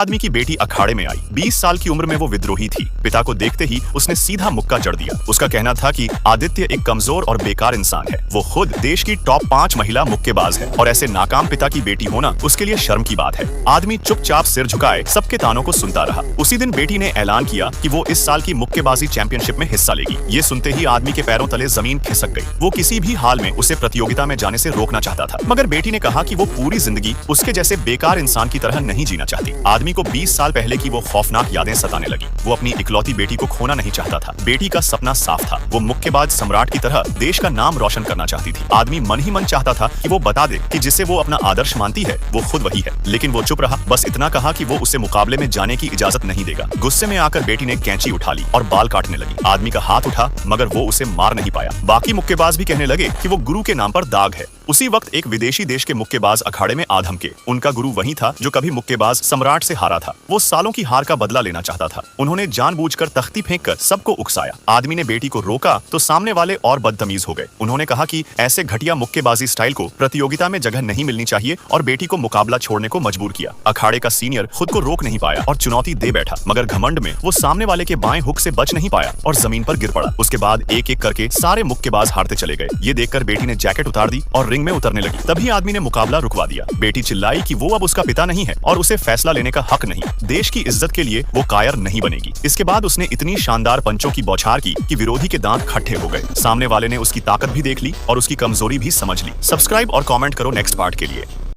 आदमी की बेटी अखाड़े में आई। 20 साल की उम्र में वो विद्रोही थी। पिता को देखते ही उसने सीधा मुक्का जड़ दिया। उसका कहना था कि आदित्य एक कमजोर और बेकार इंसान है। वो खुद देश की टॉप 5 महिला मुक्केबाज है और ऐसे नाकाम पिता की बेटी होना उसके लिए शर्म की बात है। आदमी चुपचाप सिर झुकाए सबके तानों को सुनता रहा। उसी दिन बेटी ने ऐलान किया कि वो इस साल की मुक्केबाजी चैंपियनशिप में हिस्सा लेगी। ये सुनते ही आदमी के पैरों तले जमीन खिसक गई। वो किसी भी हाल में उसे प्रतियोगिता में जाने से रोकना चाहता था, मगर बेटी ने कहा कि वो पूरी जिंदगी उसके जैसे बेकार इंसान की तरह नहीं जीना चाहती। आदमी को 20 साल पहले की वो खौफनाक यादें सताने लगी। वो अपनी इकलौती बेटी को खोना नहीं चाहता था। बेटी का सपना साफ था, वो मुक्केबाज सम्राट की तरह देश का नाम रोशन करना चाहती थी। आदमी मन ही मन चाहता था कि वो बता दे कि जिसे वो अपना आदर्श मानती है वो खुद वही है, लेकिन वो चुप रहा। बस इतना कहा कि वो उसे मुकाबले में जाने की इजाजत नहीं देगा। गुस्से में आकर बेटी ने कैंची उठा ली और बाल काटने लगी। आदमी का हाथ उठा, मगर वो उसे मार नहीं पाया। बाकी मुक्केबाज भी कहने लगे कि वो गुरु के नाम पर दाग है। उसी वक्त एक विदेशी देश के मुक्केबाज अखाड़े में आ धमके। उनका गुरु वही था जो कभी मुक्केबाज सम्राट से हारा था। वो सालों की हार का बदला लेना चाहता था। उन्होंने जानबूझकर तख्ती फेंककर सबको उकसाया। आदमी ने बेटी को रोका तो सामने वाले और बदतमीज हो गए। उन्होंने कहा कि ऐसे घटिया मुक्केबाजी स्टाइल को प्रतियोगिता में जगह नहीं मिलनी चाहिए और बेटी को मुकाबला छोड़ने को मजबूर किया। अखाड़े का सीनियर खुद को रोक नहीं पाया और चुनौती दे बैठा, मगर घमंड में वो सामने वाले के बाएं हुक से बच नहीं पाया और जमीन पर गिर पड़ा। उसके बाद एक एक करके सारे मुक्केबाज हारते चले गए। ये देखकर बेटी ने जैकेट उतार दी और रिंग में उतरने लगी। तभी आदमी ने मुकाबला रुकवा दिया। बेटी चिल्लाई कि वो अब उसका पिता नहीं है और उसे फैसला लेने का हक नहीं। देश की इज्जत के लिए वो कायर नहीं बनेगी। इसके बाद उसने इतनी शानदार पंचों की बौछार की कि विरोधी के दांत खट्टे हो गए। सामने वाले ने उसकी ताकत भी देख ली और उसकी कमजोरी भी समझ ली। सब्सक्राइब और कमेंट करो नेक्स्ट पार्ट के लिए।